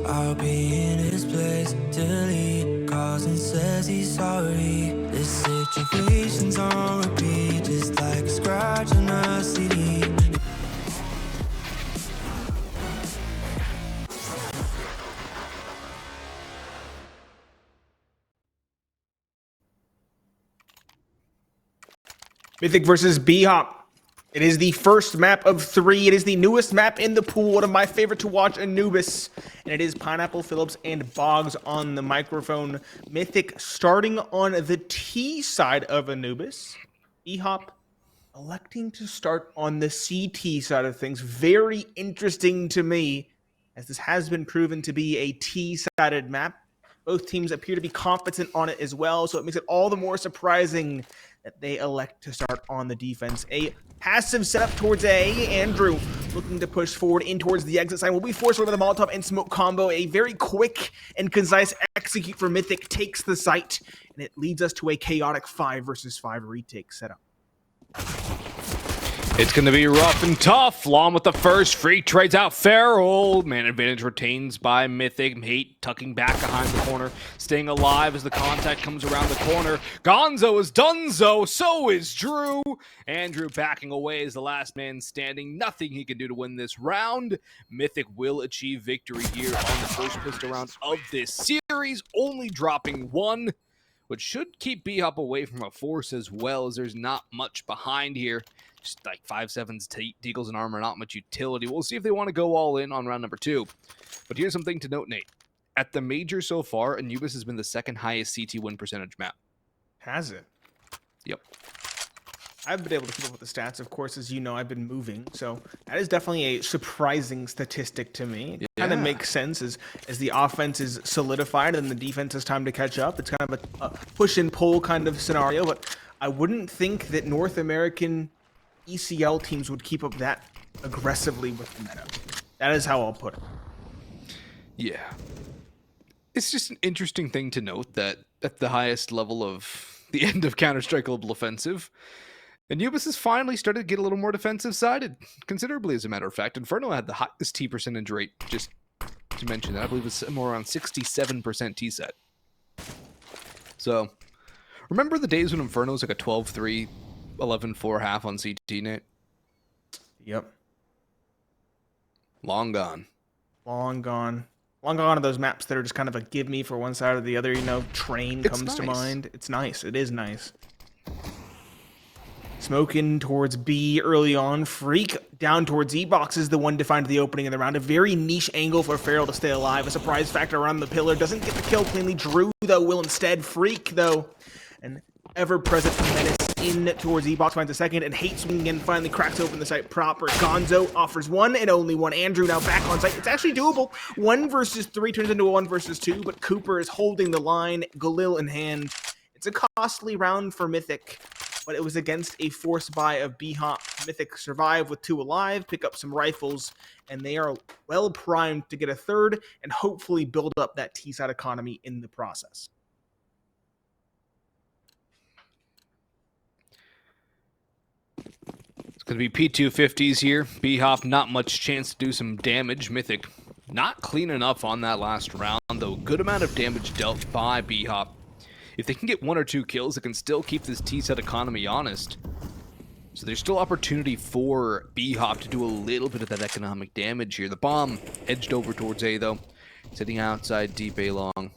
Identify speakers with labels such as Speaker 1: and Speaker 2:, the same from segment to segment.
Speaker 1: I'll be in his place till he calls and says he's sorry. This situation's on repeat, just like a scratch on a CD.
Speaker 2: Mythic versus BHOP. It is the first map of 3. It is the newest map in the pool. One of my favorite to watch, Anubis. And it is Pineapple, Phillips, and Boggs on the microphone. Mythic starting on the T side of Anubis. BHOP electing to start on the CT side of things. Very interesting to me, as this has been proven to be a T-sided map. Both teams appear to be competent on it as well, so it makes it all the more surprising that they elect to start on the defense. A passive setup towards A. Andrew looking to push forward in towards the exit side. Will be forced over the Molotov and smoke combo. A very quick and concise execute for Mythic takes the site, and it leads us to a chaotic 5 versus 5 retake setup.
Speaker 3: It's going to be rough and tough. Long with the first. Freak trades out Feral. Man advantage retains by Mythic. Hate tucking back behind the corner. Staying alive as the contact comes around the corner. Gonzo is donezo. So is Drew. Andrew backing away as the last man standing. Nothing he can do to win this round. Mythic will achieve victory here on the first pistol round of this series. Only dropping 1. Which should keep BHOP away from a force as well, as there's not much behind here. Just like 5.7s, Deagles and armor, not much utility. We'll see if they want to go all in on round number 2. But here's something to note, Nate. At the major so far, Anubis has been the second highest CT win percentage map.
Speaker 2: Has it?
Speaker 3: Yep.
Speaker 2: I've been able to keep up with the stats. Of course, as you know, I've been moving. So that is definitely a surprising statistic to me. It kind of makes sense as the offense is solidified and the defense has time to catch up. It's kind of a push and pull kind of scenario. But I wouldn't think that North American ECL teams would keep up that aggressively with the meta. That is how I'll put it.
Speaker 3: Yeah. It's just an interesting thing to note that at the highest level of the end of Counter-Strike Global Offensive, Anubis has finally started to get a little more defensive-sided, considerably as a matter of fact. Inferno had the highest T percentage rate, just to mention that. I believe it's more around 67% T-set. So, remember the days when Inferno was like a 12-3, 11-4 half on CT, Nate?
Speaker 2: Yep.
Speaker 3: Long gone.
Speaker 2: Long gone. Long gone are those maps that are just kind of a give me for one side or the other, you know, train comes to mind. It's nice. It is nice. Smoking towards B early on. Freak down towards E-Box is the one to find the opening of the round. A very niche angle for Feral to stay alive. A surprise factor around the pillar. Doesn't get the kill cleanly. Drew, though, will instead. Freak, though, an ever-present menace in towards E-Box, finds a second, and Hate swinging in, finally cracks open the site proper. Gonzo offers 1 and only 1. Andrew now back on site. It's actually doable. 1 versus 3 turns into a 1 versus 2, but Cooper is holding the line, Galil in hand. It's a costly round for Mythic, but it was against a force buy of BHOP. Mythic survive with 2 alive, pick up some rifles, and they are well primed to get a third and hopefully build up that T-side economy in the process.
Speaker 3: It's going to be P250s here. BHOP, not much chance to do some damage. Mythic, not clean enough on that last round, though. Good amount of damage dealt by BHOP. If they can get 1 or 2 kills, it can still keep this T-set economy honest. So there's still opportunity for BHOP to do a little bit of that economic damage here. The bomb edged over towards A, though. Sitting outside deep A long.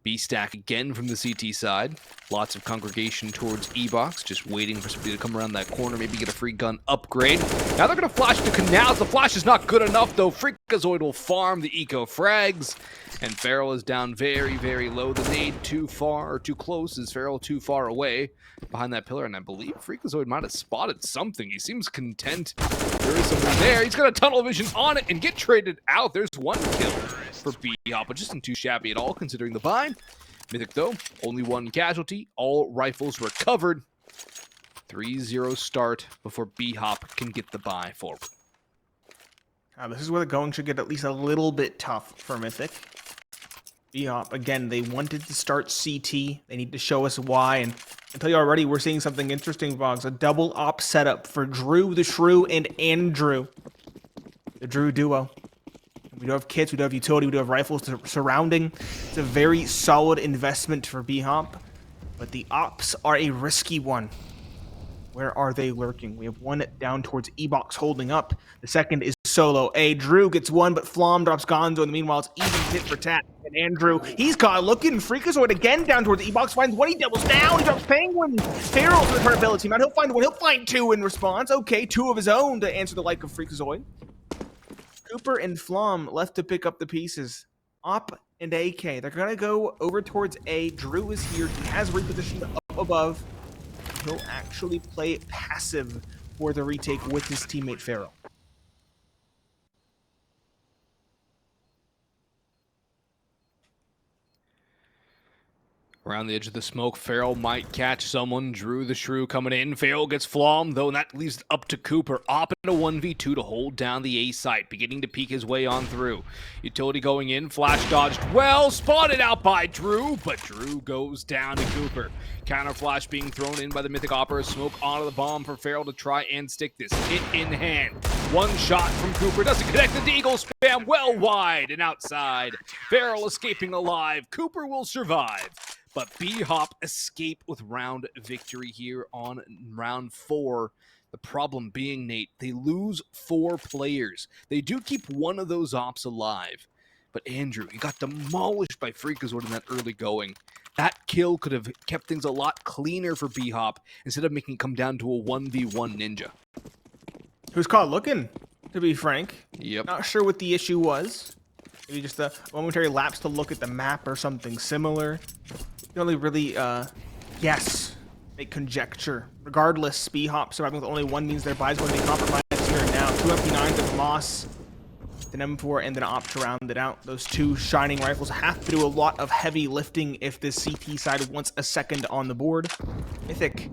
Speaker 3: B-stack again from the CT side. Lots of congregation towards E-Box, just waiting for somebody to come around that corner, maybe get a free gun upgrade. Now they're going to flash to Canals. The flash is not good enough, though. Freakazoid will farm the eco frags, and Feral is down very, very low. The nade too far, or too close, is Feral too far away behind that pillar, and I believe Freakazoid might have spotted something. He seems content. There is someone there. He's got a tunnel vision on it and get traded out. There's 1 kill for BHOP, but just isn't too shabby at all considering the bind. Mythic, though, only 1 casualty. All rifles recovered. 3-0 start before BHOP can get the buy forward.
Speaker 2: This is where the going should get at least a little bit tough for Mythic. BHOP, again, they wanted to start CT. They need to show us why. And I tell you already, we're seeing something interesting, Boggs. A double op setup for Drewtheshrew and Andrew. The Drew duo. We do have kits, we do have utility, we do have rifles surrounding. It's a very solid investment for BHOP, but the ops are a risky one. Where are they lurking? We have one down towards E-Box holding up. The second is solo. Drew gets one, but Flom drops Gonzo. In the meanwhile, it's even tit for tat. And Andrew, he's caught looking. Freakazoid again down towards E-Box. Finds one, he doubles down. He drops Penguin. Feral for the Purpability. Now he'll find one, he'll find two in response. Okay, two of his own to answer the like of Freakazoid. Cooper and Flom left to pick up the pieces. Op and AK. They're going to go over towards A. Drew is here. He has repositioned up above. He'll actually play passive for the retake with his teammate Feral.
Speaker 3: Around the edge of the smoke, Feral might catch someone. Drewtheshrew coming in. Feral gets Flom, though, and that leaves it up to Cooper. Op in a 1v2 to hold down the A site, beginning to peek his way on through. Utility going in, flash dodged well, spotted out by Drew, but Drew goes down to Cooper. Counter flash being thrown in by the Mythic Opera. Smoke onto the bomb for Feral to try and stick this. Hit in hand. One shot from Cooper doesn't connect the Deagle. Spam well wide and outside. Feral escaping alive. Cooper will survive. But BHOP escape with round victory here on round 4. The problem being, Nate, they lose 4 players. They do keep one of those ops alive. But Andrew, he got demolished by Freakazoid in that early going. That kill could have kept things a lot cleaner for BHOP instead of making it come down to a 1v1 ninja.
Speaker 2: Who's caught looking, to be frank.
Speaker 3: Yep.
Speaker 2: Not sure what the issue was. Maybe just a momentary lapse to look at the map or something similar. You can only really guess, make conjecture. Regardless, BHOP surviving with only one means their buys going to be compromised here and now. 2 MP9s of Moss, an M4, and then Op to round it out. Those 2 shining rifles have to do a lot of heavy lifting if this CT side wants a second on the board. Mythic,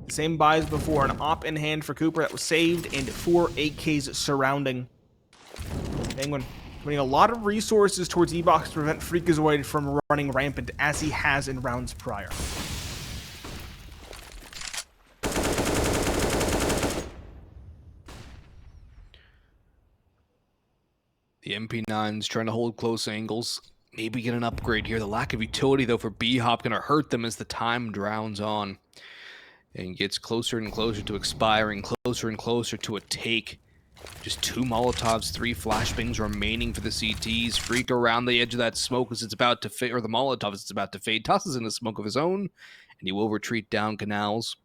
Speaker 2: the same buys before. An Op in hand for Cooper that was saved, and 4 AKs surrounding. Penguin putting a lot of resources towards E-Box to prevent Freakazoid from running rampant as he has in rounds prior.
Speaker 3: The MP9's trying to hold close angles. Maybe get an upgrade here. The lack of utility, though, for BHOP going to hurt them as the time drowns on. And gets closer and closer to expiring, closer and closer to a take. Just 2 Molotovs, 3 flashbangs remaining for the CTs. Freak around the edge of that smoke as it's about to fade, or the Molotov as it's about to fade. Tosses in a smoke of his own, and he will retreat down canals.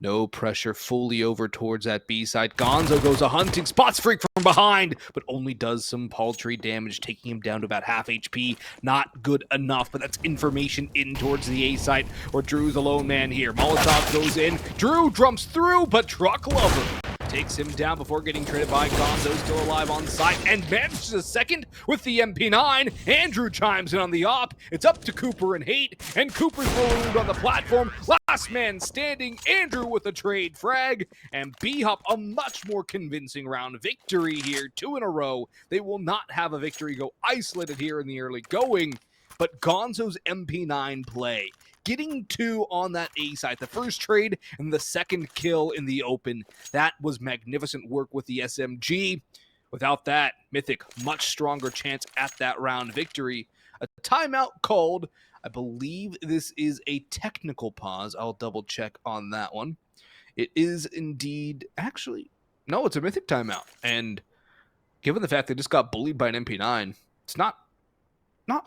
Speaker 3: No pressure, fully over towards that B side. Gonzo goes a hunting, spots Freak from behind, but only does some paltry damage, taking him down to about half HP. Not good enough, but that's information in towards the A site, where Drew's a lone man here. Molotov goes in, Drew jumps through, but Truck Lover takes him down before getting traded by Gonzo, still alive on site, and manages a second with the MP9. Andrew chimes in on the op. It's up to Cooper and Hate, and Cooper's ballooned on the platform. Last man standing, Andrew with a trade frag, and BHOP a much more convincing round victory here, 2 in a row. They will not have a victory go isolated here in the early going, but Gonzo's MP9 play, getting 2 on that A site, the first trade and the second kill in the open, that was magnificent work with the SMG. Without that, Mythic, much stronger chance at that round victory. A timeout called. I believe this is a technical pause. I'll double check on that one. It is indeed, actually, no, it's a Mythic timeout. And given the fact they just got bullied by an MP9, it's not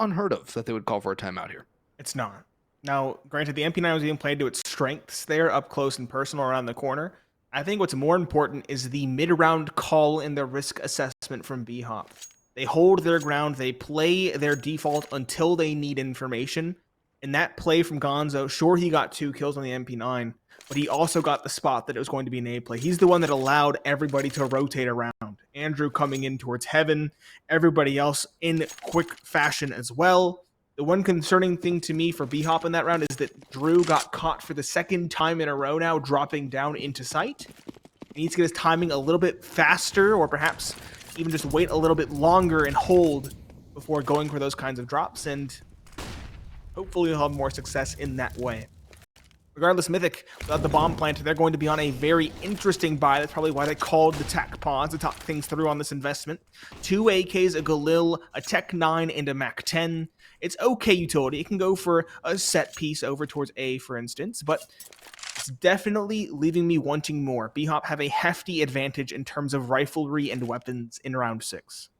Speaker 3: unheard of that they would call for a timeout here.
Speaker 2: It's not. Now, granted, the MP9 was being played to its strengths there, up close and personal around the corner. I think what's more important is the mid-round call in the risk assessment from BHOP. They hold their ground, they play their default until they need information. And that play from Gonzo, sure, he got 2 kills on the MP9, but he also got the spot that it was going to be an A play. He's the one that allowed everybody to rotate around. Andrew coming in towards heaven, everybody else in quick fashion as well. The one concerning thing to me for BHOP in that round is that Drew got caught for the 2nd time in a row now, dropping down into sight. He needs to get his timing a little bit faster, or perhaps even just wait a little bit longer and hold before going for those kinds of drops, and hopefully he'll have more success in that way. Regardless, Mythic, without the bomb plant, they're going to be on a very interesting buy. That's probably why they called the Tac pause to talk things through on this investment. 2 AKs, a Galil, a Tech 9, and a Mac 10. It's okay utility. It can go for a set piece over towards A, for instance, but it's definitely leaving me wanting more. BHOP have a hefty advantage in terms of riflery and weapons in round 6.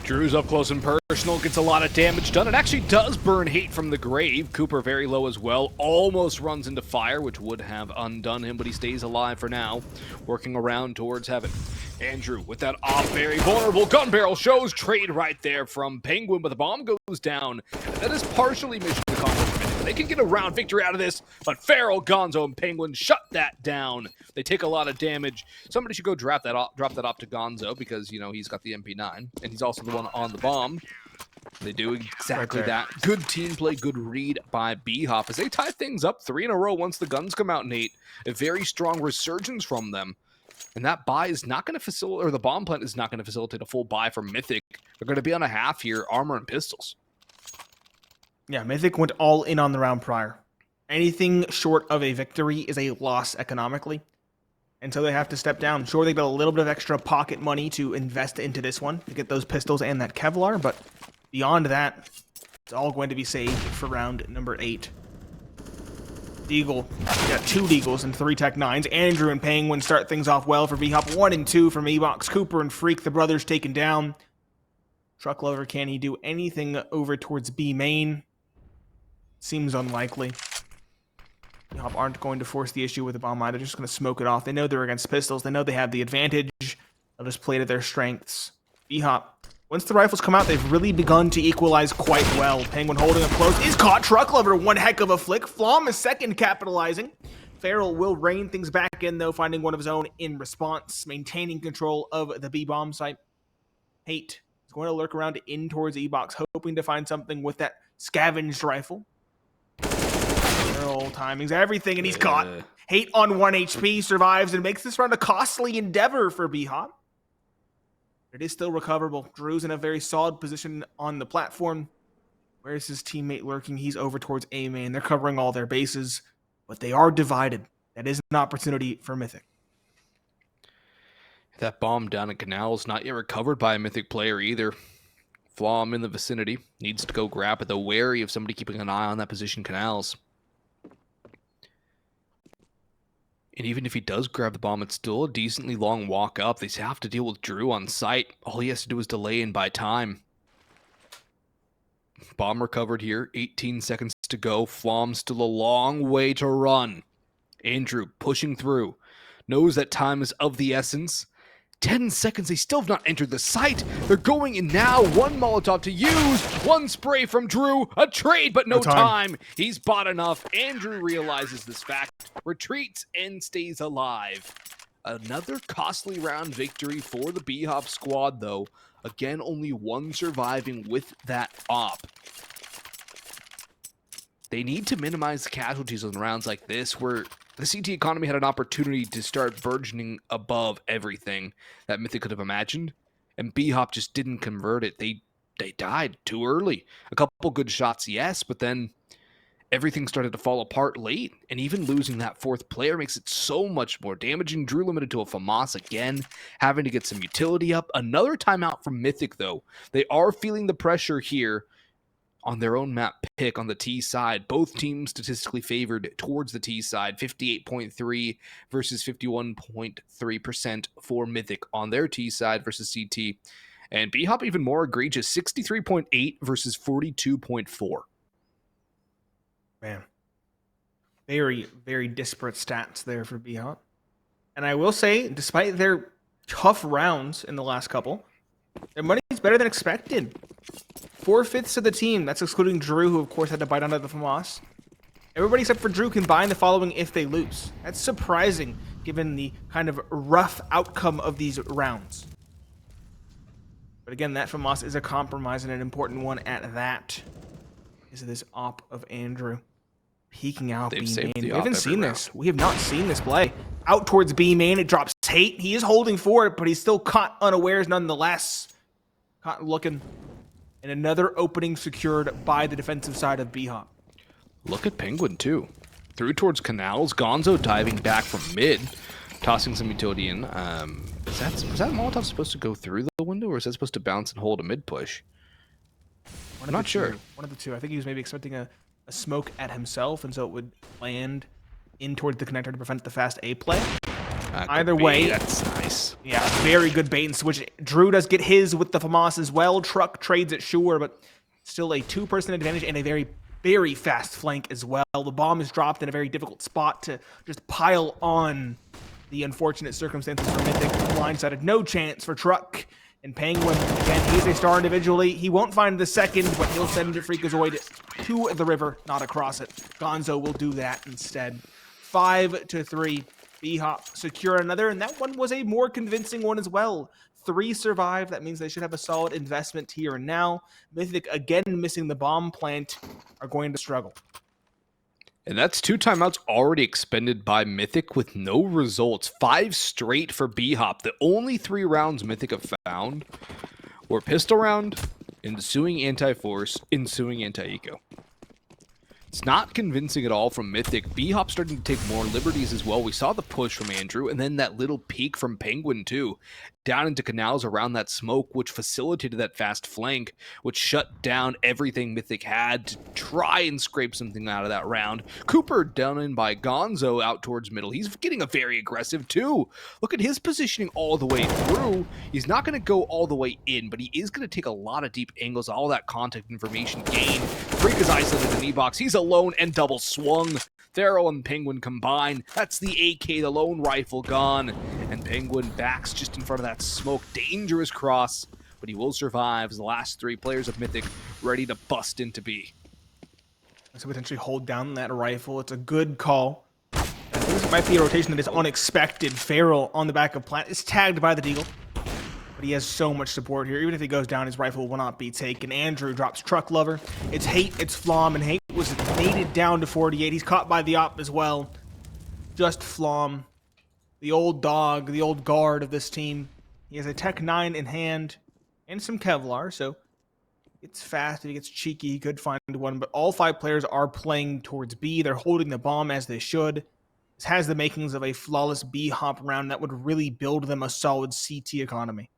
Speaker 3: Drew's up close and personal, gets a lot of damage done. It actually does burn Hate from the grave. Cooper very low as well. Almost runs into fire, which would have undone him, but he stays alive for now. Working around towards heaven. Andrew with that off, very vulnerable gun barrel shows trade right there from Penguin, but the bomb goes down. That is partially mission accomplished. They can get a round victory out of this, but Feral, Gonzo, and Penguin shut that down. They take a lot of damage. Somebody should go drop that off to Gonzo because, you know, he's got the MP9, and he's also the one on the bomb. They do exactly that. Good team play, good read by BHOP as they tie things up 3 in a row once the guns come out, Nate. A very strong resurgence from them. And that buy is not going to facilitate, or the bomb plant is not going to facilitate a full buy from Mythic. They're going to be on a half here, armor and pistols.
Speaker 2: Yeah, Mythic went all in on the round prior. Anything short of a victory is a loss economically. And so they have to step down. Sure, they got a little bit of extra pocket money to invest into this one, to get those pistols and that Kevlar, but beyond that, it's all going to be saved for round number 8. Deagle, got 2 Deagles and 3 Tech 9s. Andrew and Penguin start things off well for BHOP. 1 and 2 from Ebox. Cooper and Freak, the brothers, taken down. Truck Lover, can he do anything over towards B main? Seems unlikely. BHOP aren't going to force the issue with the bomb either. They're just going to smoke it off. They know they're against pistols. They know they have the advantage. They'll just play to their strengths. BHOP, once the rifles come out, they've really begun to equalize quite well. Penguin holding up close is caught. Truck Lover, one heck of a flick. Flom is second capitalizing. Feral will rein things back in, though, finding one of his own in response, maintaining control of the B-bomb site. Hate is going to lurk around in towards E-Box, hoping to find something with that scavenged rifle. Feral timings everything, and he's caught. Hate on 1 HP, survives, and makes this round a costly endeavor for BHOP. It is still recoverable. Drew's in a very solid position on the platform. Where's his teammate lurking? He's over towards A main. They're covering all their bases, but they are divided. That is an opportunity for Mythic.
Speaker 3: That bomb down at Canals not yet recovered by a Mythic player either. Flom in the vicinity. Needs to go grab it, though wary of somebody keeping an eye on that position, Canals. And even if he does grab the bomb, it's still a decently long walk up. They have to deal with Drew on site. All he has to do is delay and buy time. Bomb recovered here. 18 seconds to go. Flom still a long way to run. Andrew pushing through. Knows that time is of the essence. 10 seconds, they still have not entered the site. They're going in now. 1 Molotov to use. 1 spray from Drew. A trade, but no time. He's bought enough. Andrew realizes this fact, retreats, and stays alive. Another costly round victory for the BHOP squad, though. Again, only 1 surviving with that op. They need to minimize the casualties on rounds like this, where the CT economy had an opportunity to start burgeoning above everything that Mythic could have imagined, and BHOP just didn't convert it. They died too early. A couple good shots, yes, but then everything started to fall apart late, and even losing that 4th player makes it so much more damaging. Drew limited to a FAMAS again, having to get some utility up. Another timeout from Mythic, though. They are feeling the pressure here on their own map pick on the T side. Both teams statistically favored towards the T side, 58.3 versus 51.3% for Mythic on their T side versus CT. And BHOP even more egregious, 63.8 versus 42.4.
Speaker 2: Man, very, very disparate stats there for BHOP. And I will say, despite their tough rounds in the last couple, their money is better than expected. 4/5 of the team, that's excluding Drew, who of course had to bite onto the FAMAS. Everybody except for Drew can buy in the following if they lose. That's surprising, given the kind of rough outcome of these rounds. But again, that FAMAS is a compromise and an important one at that. Is this op of Andrew peeking out B main? We haven't seen this. We have not seen this play. Out towards B main, it drops Hate. He is holding for it, but he's still caught unawares nonetheless. Caught looking. and another opening secured by the defensive side of BHOP.
Speaker 3: Look at Penguin, too. Through towards Canals. Gonzo diving back from mid, tossing some utility in. Was that Molotov supposed to go through the window, or is that supposed to bounce and hold a mid push? I'm not sure.
Speaker 2: One of the two. I think he was maybe expecting a smoke at himself, and so it would land in towards the connector to prevent the fast A play. Either way,
Speaker 3: that's nice.
Speaker 2: Yeah, very good bait and switch. Drew does get his with the FAMAS as well. Truck trades it, sure, but still a two-person advantage and a very, very fast flank as well. The bomb is dropped in a very difficult spot to just pile on the unfortunate circumstances for Mythic. Blindsided, no chance for Truck. And Penguin, again, he's a star individually. He won't find the second, but he'll send Freakazoid to the river, not across it. Gonzo will do that instead. 5-3. BHOP secure another, and that one was a more convincing one as well. 3 survive. That means they should have a solid investment here and now. Mythic, again missing the bomb plant, are going to struggle.
Speaker 3: And that's 2 timeouts already expended by Mythic with no results. 5 straight for BHOP. The only 3 rounds Mythic have found were pistol round, ensuing anti-force, ensuing anti-eco. It's not convincing at all from Mythic. BHOP starting to take more liberties as well. We saw the push from Andrew, and then that little peek from Penguin too. Down into Canals around that smoke, which facilitated that fast flank, which shut down everything Mythic had to try and scrape something out of that round. Cooper down in by Gonzo out towards middle. He's getting a very aggressive too. Look at his positioning all the way through. He's not going to go all the way in, but he is going to take a lot of deep angles, all that contact information gained. Freak is isolated in the E-box. He's alone and double swung. Feral and Penguin combine. That's the AK, the lone rifle gone. And Penguin backs just in front of that smoke. Dangerous cross, but he will survive as the last 3 players of Mythic ready to bust into B.
Speaker 2: So potentially hold down that rifle. It's a good call. I think this might be a rotation that is unexpected. Feral on the back of plant is tagged by the Deagle, but he has so much support here. Even if he goes down, his rifle will not be taken. Andrew drops Truck Lover. It's Hate, it's Flom, and Hate was mated down to 48. He's caught by the op as well. Just Flom, the old dog, the old guard of this team. He has a Tech 9 in hand and some Kevlar, so it's fast. If he gets cheeky, he could find one, but all 5 players are playing towards B. They're holding the bomb as they should. This has the makings of a flawless B-hop round that would really build them a solid CT economy.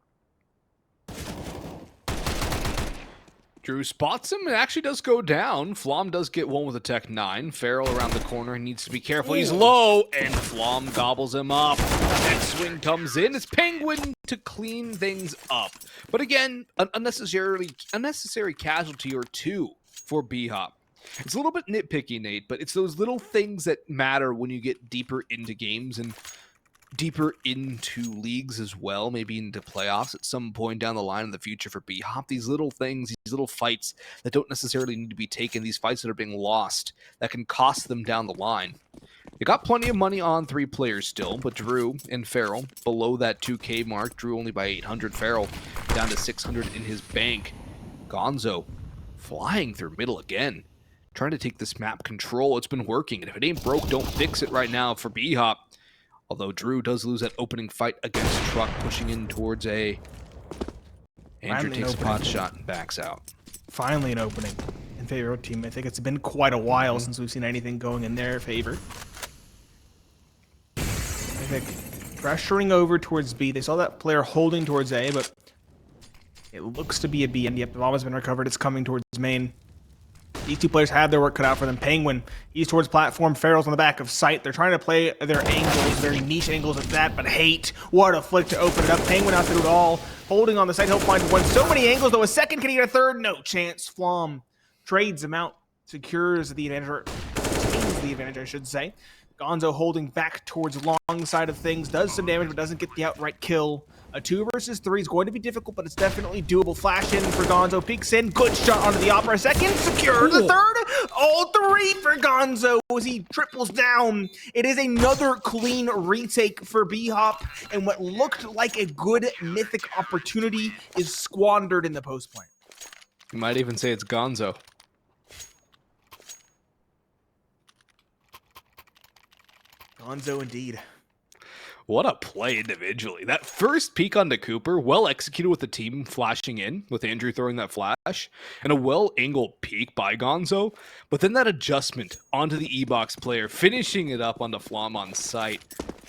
Speaker 3: Drew spots him. It actually does go down. Flom does get one with a Tech 9. Feral around the corner. He needs to be careful. He's low, and Flom gobbles him up. Next swing comes in. It's Penguin to clean things up. But again, an unnecessary casualty or 2 for BHOP. It's a little bit nitpicky, Nate, but it's those little things that matter when you get deeper into games and deeper into leagues as well, maybe into playoffs at some point down the line in the future for BHOP. These little things, these little fights that don't necessarily need to be taken, these fights that are being lost, that can cost them down the line. They got plenty of money on 3 players still, but Drew and Feral below that 2K mark. Drew only by 800, Feral down to 600 in his bank. Gonzo flying through middle again, trying to take this map control. It's been working, and if it ain't broke, don't fix it right now for BHOP. Although Drew does lose that opening fight against Truck, pushing in towards A. Andrew takes a pot shot and backs out.
Speaker 2: Finally an opening in favor of team. I think it's been quite a while since we've seen anything going in their favor. I think pressuring over towards B. They saw that player holding towards A, but it looks to be a B. And yep, the bomb has been recovered. It's coming towards main. These 2 players have their work cut out for them. Penguin, he's towards platform. Feral's on the back of sight. They're trying to play their angles, very niche angles at that, but Hate, what a flick to open it up. Penguin out to do it all. Holding on the side, he'll find one. So many angles, though. A second, can he get a third? No chance. Flom trades him out, secures the advantage, or retains the advantage, I should say. Gonzo holding back towards long side of things, does some damage, but doesn't get the outright kill. A 2 versus 3 is going to be difficult, but it's definitely doable. Flash in for Gonzo, peeks in, good shot onto the opera. Second, secure. The third, all 3 for Gonzo as he triples down. It is another clean retake for BHOP, and what looked like a good Mythic opportunity is squandered in the post play.
Speaker 3: You might even say it's Gonzo.
Speaker 2: Gonzo indeed.
Speaker 3: What a play individually. That first peek onto Cooper, well executed with the team flashing in, with Andrew throwing that flash, and a well-angled peek by Gonzo. But then that adjustment onto the E-Box player, finishing it up onto Flom on site.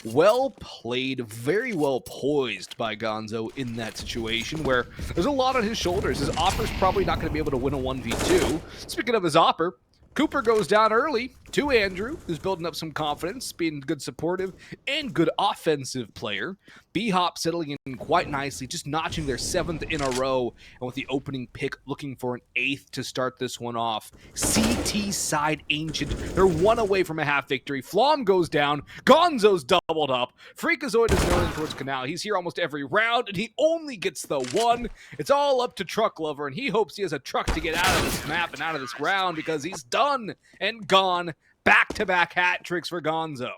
Speaker 3: Well played, very well poised by Gonzo in that situation where there's a lot on his shoulders. His Opper's probably not going to be able to win a 1v2. Speaking of his Opper, Cooper goes down early to Andrew, who's building up some confidence, being good supportive and good offensive player. BHOP settling in quite nicely, just notching their 7th in a row, and with the opening pick looking for an 8th to start this one off. CT side Ancient, they're 1 away from a half victory. Flom goes down, Gonzo's doubled up, Freakazoid is going towards Canal. He's here almost every round, and he only gets the 1. It's all up to Truck Lover, and he hopes he has a truck to get out of this map and out of this round, because he's done and gone. Back-to-back hat tricks for Gonzo.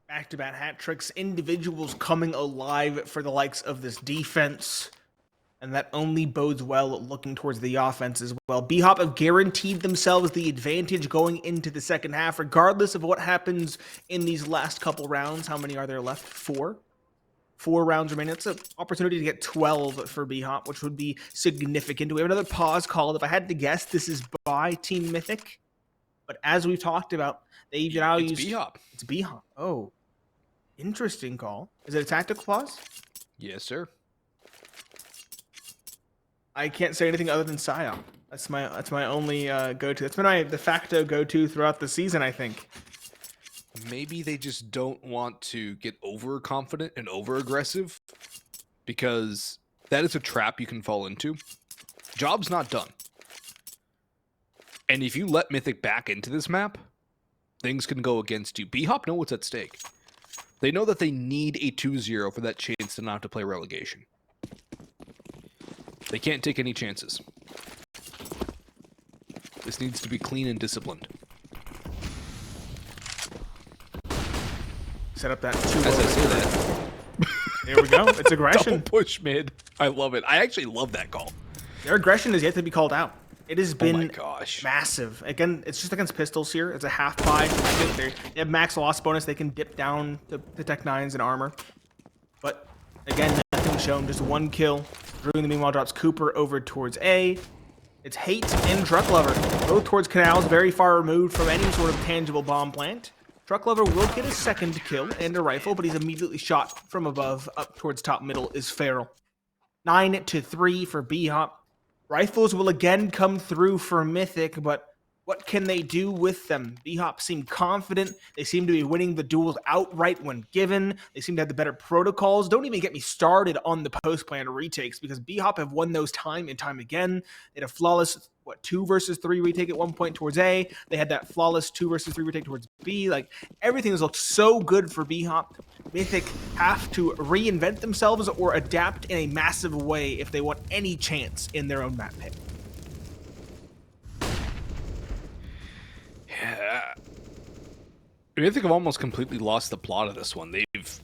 Speaker 2: Back-to-back hat tricks, individuals coming alive for the likes of this defense, and that only bodes well looking towards the offense as well. BHOP have guaranteed themselves the advantage going into the second half, regardless of what happens in these last couple rounds. How many are there left? 4? 4 rounds remaining. That's an opportunity to get 12 for BHOP, which would be significant. We have another pause called. If I had to guess, this is by Team Mythic. But as we've talked about, they now use...
Speaker 3: BHOP.
Speaker 2: It's BHOP. Oh, interesting call. Is it a tactical pause?
Speaker 3: Yes, sir.
Speaker 2: I can't say anything other than PSYOP. That's my only go-to. That's been my de facto go-to throughout the season, I think.
Speaker 3: Maybe they just don't want to get overconfident and over-aggressive, because that is a trap you can fall into. Job's not done. And if you let Mythic back into this map, things can go against you. BHOP know what's at stake. They know that they need a 2-0 for that chance to not have to play relegation. They can't take any chances. This needs to be clean and disciplined.
Speaker 2: Set up that 2.
Speaker 3: As I say that.
Speaker 2: There we go. It's aggression.
Speaker 3: Double push mid. I love it. I actually love that call.
Speaker 2: Their aggression is yet to be called out. It has been
Speaker 3: oh my gosh.
Speaker 2: massive. Again, it's just against pistols here. It's a half buy. They have max loss bonus. They can dip down to the Tech 9s and armor. But again, nothing shown. Just 1 kill. Drew in the meanwhile drops Cooper over towards A. It's Hate and Truck Lover. Both towards Canals, very far removed from any sort of tangible bomb plant. Truck Lover will get a 2nd kill and a rifle, but he's immediately shot from above. Up towards top middle is Feral. 9-3 for BHOP. Rifles will again come through for Mythic, but what can they do with them? BHOP seem confident. They seem to be winning the duels outright when given. They seem to have the better protocols. Don't even get me started on the post-plan retakes, because BHOP have won those time and time again. They had a flawless, 2 versus 3 retake at one point towards A. They had that flawless 2 versus 3 retake towards B. Like, everything has looked so good for BHOP. Mythic have to reinvent themselves or adapt in a massive way if they want any chance in their own map pick.
Speaker 3: Yeah. I think I've almost completely lost the plot of this one. They've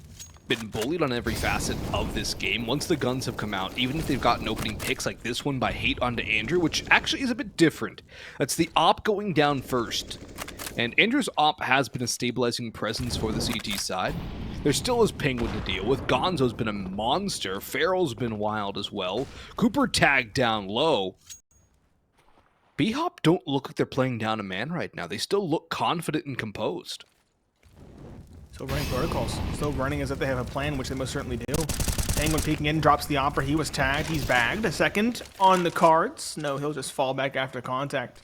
Speaker 3: been bullied on every facet of this game. Once the guns have come out, even if they've gotten opening picks like this one by Hate onto Andrew, which actually is a bit different. That's the op going down first. And Andrew's op has been a stabilizing presence for the CT side. There still is Penguin to deal with. Gonzo's been a monster. Feral's been wild as well. Cooper tagged down low. BHOP don't look like they're playing down a man right now. They still look confident and composed.
Speaker 2: Still running protocols. Still running as if they have a plan, which they most certainly do. Penguin peeking in, drops the Opera. He was tagged. He's bagged. A 2nd on the cards. No, he'll just fall back after contact.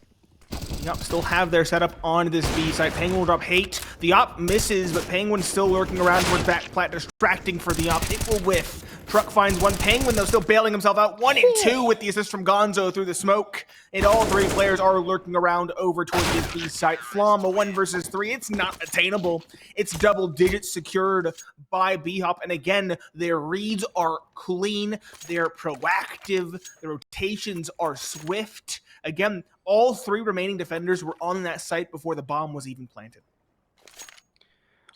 Speaker 2: Yep, still have their setup on this B side. Penguin will drop Hate. The op misses, but Penguin's still lurking around towards back plat, distracting for the op. It will whiff. Truck finds 1. Penguin, though, still bailing himself out. 1 and 2 with the assist from Gonzo through the smoke. And all 3 players are lurking around over towards this B site. Flom, a 1 versus 3. It's not attainable. It's double digits secured by BHOP. And again, their reads are clean. They're proactive. The rotations are swift. Again, all 3 remaining defenders were on that site before the bomb was even planted.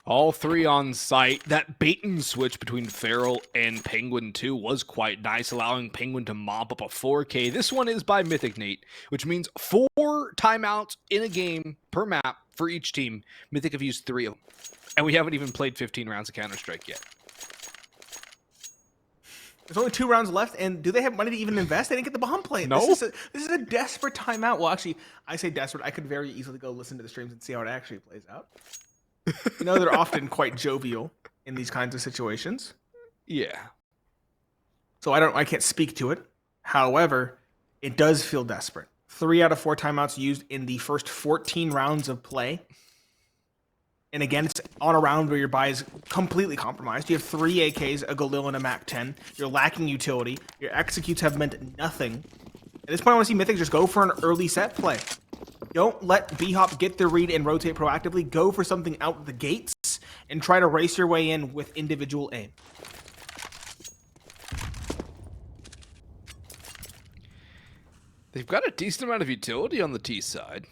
Speaker 3: All 3 on site. That bait and switch between Feral and Penguin 2 was quite nice, allowing Penguin to mop up a 4K. This one is by Mythic, Nate, which means 4 timeouts in a game per map for each team. Mythic have used 3 of them. And we haven't even played 15 rounds of Counter-Strike yet.
Speaker 2: There's only 2 rounds left, and do they have money to even invest? They didn't get the bomb play.
Speaker 3: No.
Speaker 2: This is a desperate timeout. Well, actually, I say desperate. I could very easily go listen to the streams and see how it actually plays out. You know, they're often quite jovial in these kinds of situations.
Speaker 3: Yeah.
Speaker 2: So I can't speak to it. However, it does feel desperate. 3 out of 4 timeouts used in the first 14 rounds of play. And again, it's on a round where your buy is completely compromised. You have 3 AKs, a Galil, and a MAC-10. You're lacking utility. Your executes have meant nothing. At this point, I want to see Mythic just go for an early set play. Don't let BHOP get the read and rotate proactively. Go for something out the gates and try to race your way in with individual aim.
Speaker 3: They've got a decent amount of utility on the T side.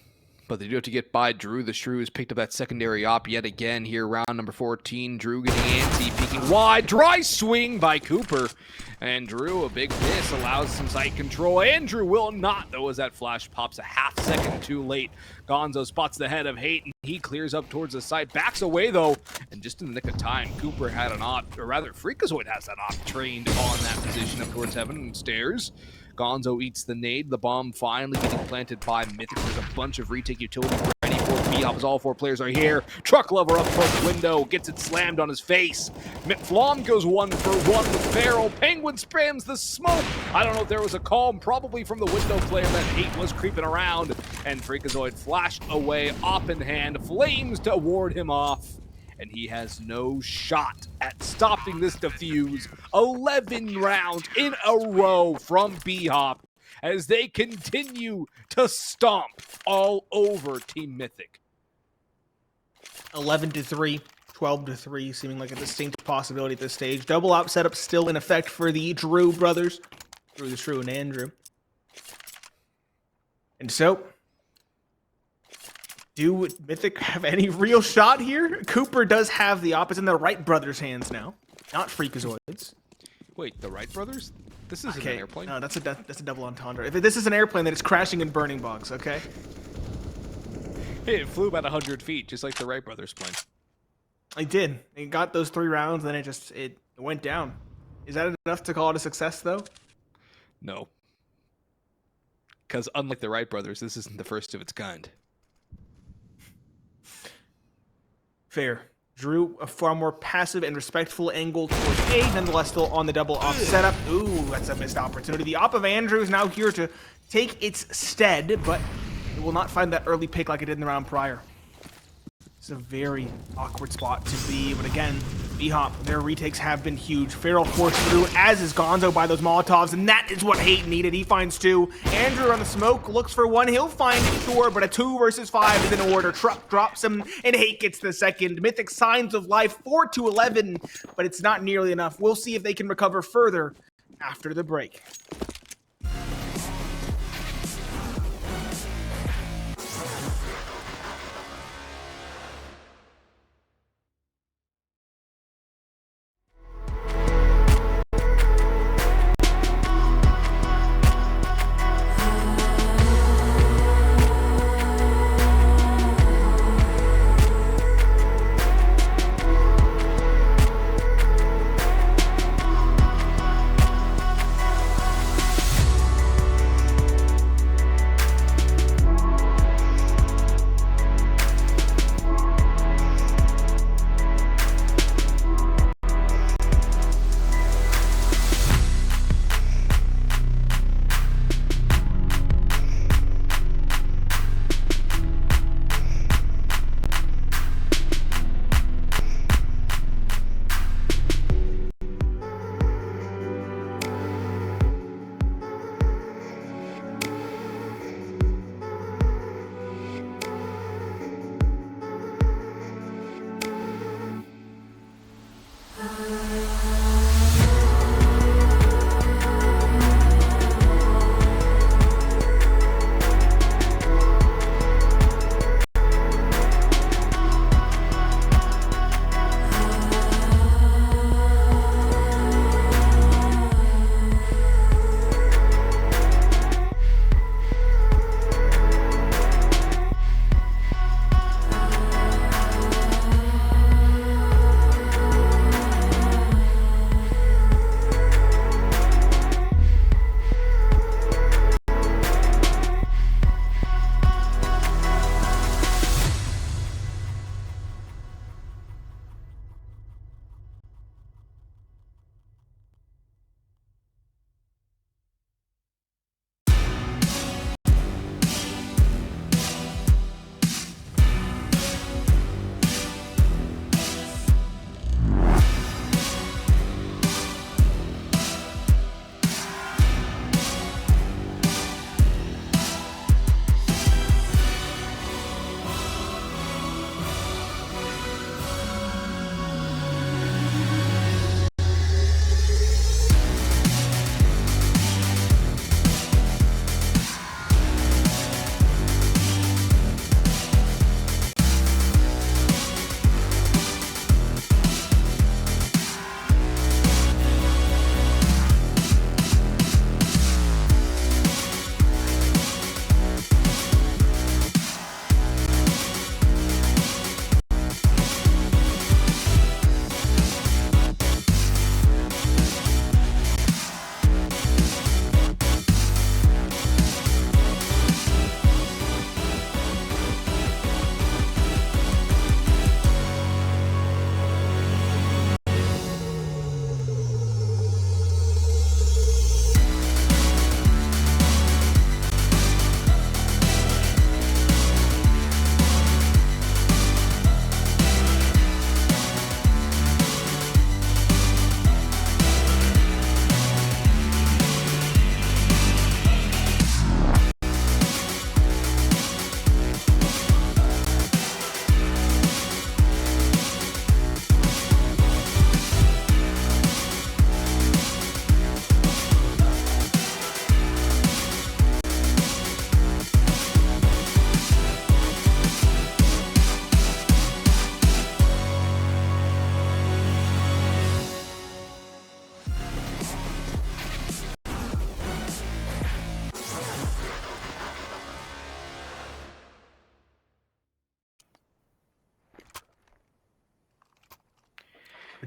Speaker 3: But they do have to get by Drew. The Shrew has picked up that secondary op yet again here, round number 14. Drew getting antsy, peeking wide. Dry swing by Cooper. And Drew, a big miss, allows some sight control. Andrew will not, though, as that flash pops a half second too late. Gonzo spots the head of Hate, and he clears up towards the side. Backs away, though, and just in the nick of time, Cooper had an op, or rather, Freakazoid has that op trained on that position up towards heaven and stairs. Gonzo eats the nade. The bomb finally getting planted by Mythic. There's a bunch of retake utility ready for BHOP as all 4 players are here. Truck lover up towards window. Gets it slammed on his face. Flom goes 1 for 1 with Barrel. Penguin spams the smoke. I don't know if there was a call, probably from the window player that Hate was creeping around. And Freakazoid flashed away, op in hand. Flames to ward him off. And he has no shot at stopping this defuse. 11 rounds in a row from BHOP as they continue to stomp all over Team Mythic.
Speaker 2: 11-3, 12-3, seeming like a distinct possibility at this stage. Double op setup still in effect for the Drew brothers. Drewtheshrew and Andrew. And so, do Mythic have any real shot here? Cooper does have the op. It's in the Wright brothers' hands now, not Freakazoid's.
Speaker 3: Wait, the Wright brothers? This isn't an airplane.
Speaker 2: No, that's a double entendre. If this is an airplane, then it's crashing and burning bogs, okay?
Speaker 3: It flew about 100 feet, just like the Wright brothers plane.
Speaker 2: I did. It got those 3 rounds, then it went down. Is that enough to call it a success, though?
Speaker 3: No. Because unlike the Wright brothers, this isn't the first of its kind.
Speaker 2: Fair. Drew, a far more passive and respectful angle towards A, nonetheless still on the double off setup. Ooh, that's a missed opportunity. The op of Andrew is now here to take its stead, but it will not find that early pick like it did in the round prior. It's a very awkward spot to be, but again, BHOP, their retakes have been huge. Feral forced through, as is Gonzo by those Molotovs, and that is what Hate needed. He finds 2. Andrew on the smoke looks for 1. He'll find it, sure, but a 2 versus 5 is in order. Truck drops him, and Hate gets the second. Mythic signs of life, 4-11, but it's not nearly enough. We'll see if they can recover further after the break.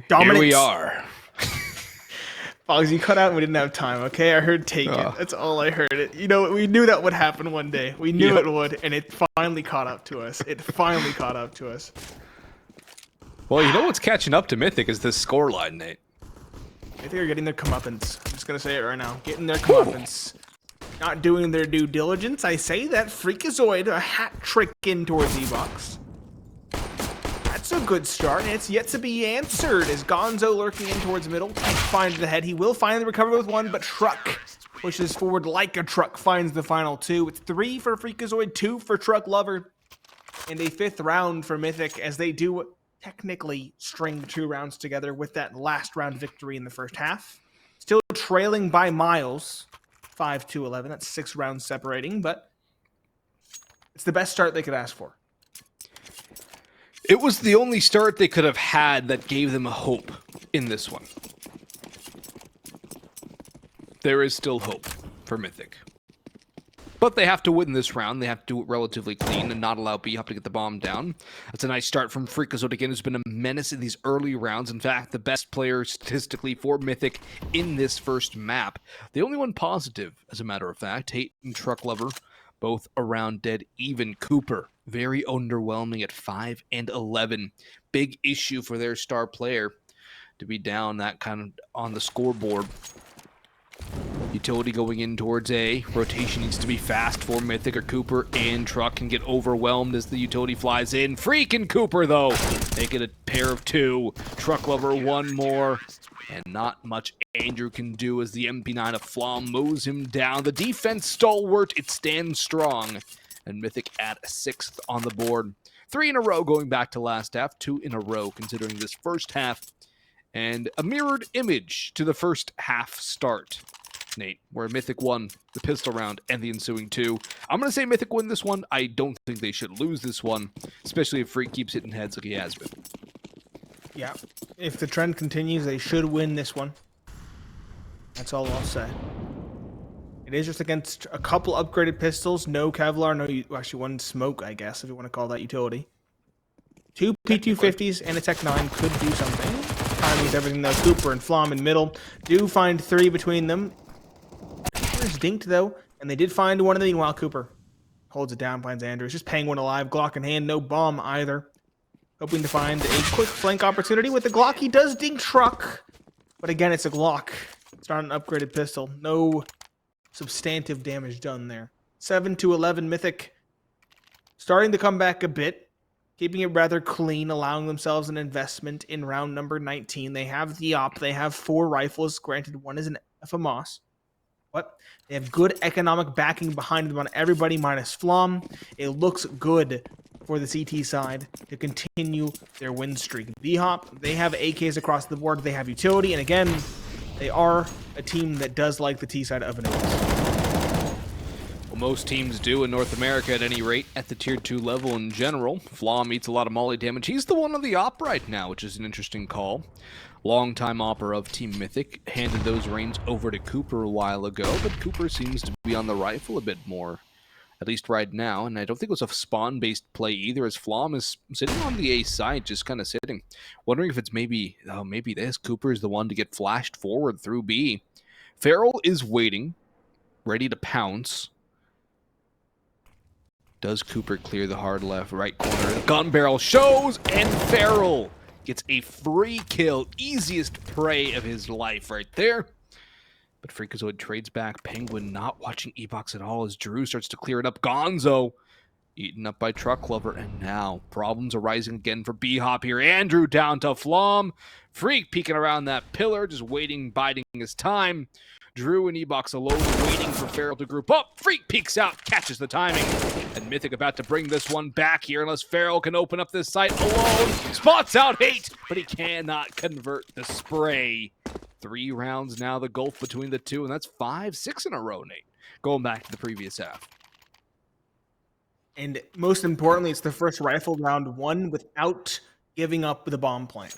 Speaker 2: Dominance.
Speaker 3: Here we are.
Speaker 2: Boggs, you cut out and we didn't have time, okay? I heard take it. That's all I heard. You know, we knew that would happen one day. We knew it would, and it finally caught up to us.
Speaker 3: Well, you know what's catching up to Mythic is this scoreline, Nate.
Speaker 2: I think they're getting their comeuppance. I'm just going to say it right now. Getting their comeuppance. Not doing their due diligence. I say that Freakazoid, a hat trick in towards E-Box. That's a good start, and it's yet to be answered as Gonzo lurking in towards middle. Can't find the head. He will finally recover with one, but Truck pushes forward like a truck, finds the final two. It's 3 for Freakazoid, 2 for Truck Lover, and a 5th round for Mythic as they do technically string 2 rounds together with that last round victory in the first half. Still trailing by miles, 5-11. That's 6 rounds separating, but it's the best start they could ask for.
Speaker 3: It was the only start they could have had that gave them a hope in this one. There is still hope for Mythic. But they have to win this round. They have to do it relatively clean and not allow BHOP to get the bomb down. That's a nice start from Freakazoid again, who's been a menace in these early rounds. In fact, the best player statistically for Mythic in this first map. The only one positive, as a matter of fact. Hate and Truck Lover, both around dead even. Cooper, very underwhelming at 5 and 11. Big issue for their star player to be down that kind of on the scoreboard. Utility going in towards A. Rotation needs to be fast for Mythic, or Cooper and Truck can get overwhelmed as the utility flies in. Freaking Cooper, though. Make it a pair of 2. Truck Lover, 1 more. And not much Andrew can do as the MP9 of Flom mows him down. The defense stalwart, it stands strong. And Mythic at 6th on the board. 3 in a row going back to last half. 2 in a row considering this first half. And a mirrored image to the first half start, Nate, where Mythic won the pistol round and the ensuing 2. I'm going to say Mythic win this one. I don't think they should lose this one, especially if Freak keeps hitting heads like he has been.
Speaker 2: Yeah, if the trend continues, they should win this one. That's all I'll say. It is just against a couple upgraded pistols, no Kevlar, no, actually 1 smoke, I guess, if you want to call that utility. 2 P250s and a Tech 9 could do something. Timing is everything though. Cooper and Flom in middle do find 3 between them. There's Dinked though, and they did find one in the meanwhile. Cooper holds it down, finds Andrew. Just paying one alive, Glock in hand, no bomb either. Hoping to find a quick flank opportunity with the Glock. He does dink Truck, but again, it's a Glock. It's not an upgraded pistol. No substantive damage done there. 7-11 Mythic. Starting to come back a bit. Keeping it rather clean, allowing themselves an investment in round number 19. They have the op. They have 4 rifles. Granted, 1 is an FMOS. But they have good economic backing behind them on everybody minus Flom. It looks good for the CT side to continue their win streak. BHOP, they have AKs across the board. They have utility. And again, they are a team that does like the T side of Anubis.
Speaker 3: Well, most teams do in North America at any rate, at the tier 2 level in general. Flom eats a lot of molly damage. He's the one on the op right now, which is an interesting call. Longtime opper of Team Mythic handed those reins over to Cooper a while ago, but Cooper seems to be on the rifle a bit more, at least right now, and I don't think it was a spawn-based play either, as Flom is sitting on the A side, just kind of sitting. Wondering if it's maybe this Cooper is the one to get flashed forward through B. Farrell is waiting, ready to pounce. Does Cooper clear the hard left, right corner? The gun barrel shows, and Farrell gets a free kill. Easiest prey of his life right there. But Freakazoid trades back. Penguin not watching E-Box at all as Drew starts to clear it up. Gonzo eaten up by Truck Lover. And now problems arising again for BHOP here. Andrew down to Flom. Freak peeking around that pillar, just waiting, biding his time. Drew and E-Box alone, waiting for Farrell to group up. Freak peeks out, catches the timing. And Mythic about to bring this one back here unless Farrell can open up this site alone. Spots out Hate, but he cannot convert the spray. 3 rounds now, the gulf between the two, and that's 5-6 in a row, Nate. Going back to the previous half.
Speaker 2: And most importantly, it's the first rifle round won without giving up the bomb plant.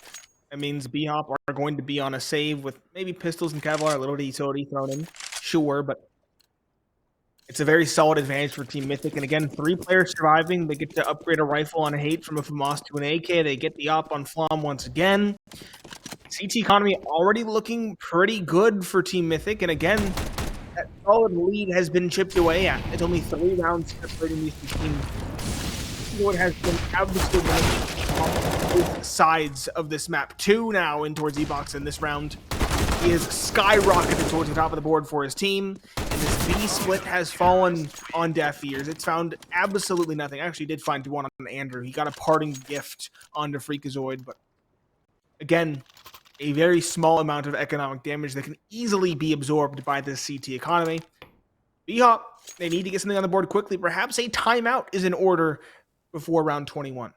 Speaker 2: That means BHOP are going to be on a save with maybe pistols and Kevlar, a little utility thrown in. Sure, but it's a very solid advantage for Team Mythic. And again, 3 players surviving. They get to upgrade a rifle on a Hate from a FAMAS to an AK. They get the op on Flom once again. CT economy already looking pretty good for Team Mythic, and again, that solid lead has been chipped away at. It's only 3 rounds separating these two teams. What has been absolutely on both sides of this map. 2 now in towards E-Box in this round. He is skyrocketed towards the top of the board for his team, and this B split has fallen on deaf ears. It's found absolutely nothing. I actually did find one on Andrew. He got a parting gift onto Freakazoid, but again, a very small amount of economic damage that can easily be absorbed by this CT economy. BHOP, they need to get something on the board quickly. Perhaps a timeout is in order before round 21.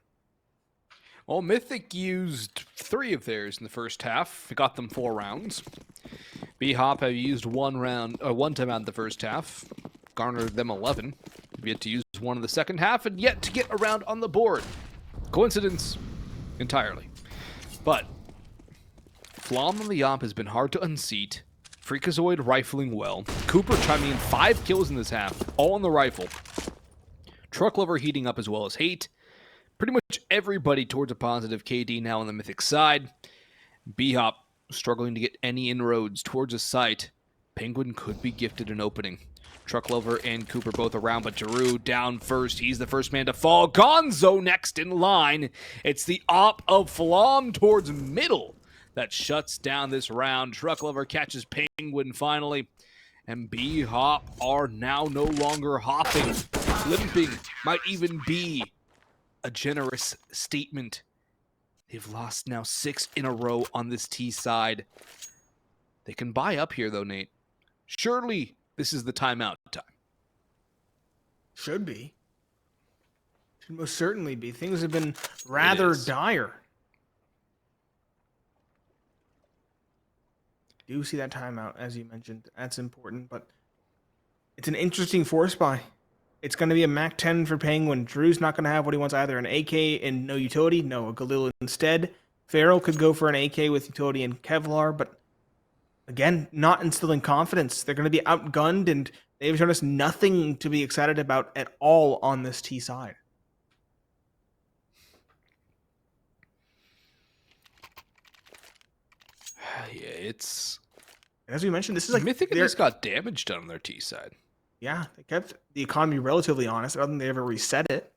Speaker 3: Well, Mythic used 3 of theirs in the first half. It got them 4 rounds. BHOP have used one timeout in the first half, garnered them 11. They've yet to use one in the second half, and yet to get a round on the board. Coincidence? Entirely. But Flom on the Yop has been hard to unseat. Freakazoid rifling well. Cooper chiming in 5 kills in this half, all on the rifle. Trucklover heating up as well as Hate. Pretty much everybody towards a positive KD now on the Mythic side. BHOP struggling to get any inroads towards a site. Penguin could be gifted an opening. Trucklover and Cooper both around, but Drew down first. He's the first man to fall. Gonzo next in line. It's the op of Flom towards middle that shuts down this round. Trucklover catches Penguin finally. And BHOP are now no longer hopping. Limping might even be a generous statement. They've lost now 6 in a row on this T side. They can buy up here though, Nate. Surely this is the timeout time.
Speaker 2: Should be. Should most certainly be. Things have been rather dire. Do see that timeout, as you mentioned. That's important, but it's an interesting force buy. It's going to be a Mac 10 for Penguin. Drew's not going to have what he wants either. An AK and no utility. No, a Galil instead. Feral could go for an AK with utility and Kevlar, but again, not instilling confidence. They're going to be outgunned, and they've shown us nothing to be excited about at all on this T side.
Speaker 3: Yeah, it's...
Speaker 2: As we mentioned, this is like...
Speaker 3: Mythic just got damage done on their T side.
Speaker 2: Yeah, they kept the economy relatively honest. I don't think they ever reset it.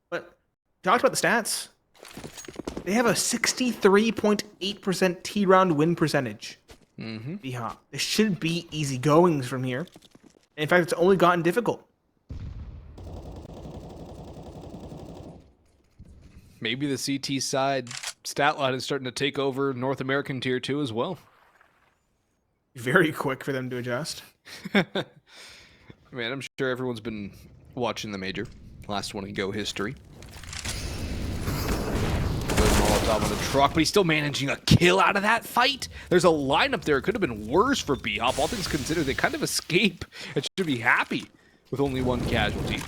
Speaker 2: But talked about the stats. They have a 63.8% T-round win percentage. BHOP. This should be easy goings from here. In fact, it's only gotten difficult.
Speaker 3: Maybe the CT side stat line is starting to take over North American Tier 2 as well.
Speaker 2: Very quick for them to adjust.
Speaker 3: Man, I'm sure everyone's been watching the major. Last one in Go history. Molotov on the truck, but he's still managing a kill out of that fight. There's a lineup there. It could have been worse for BHOP. All things considered, they kind of escape and should be happy with only 1 casualty.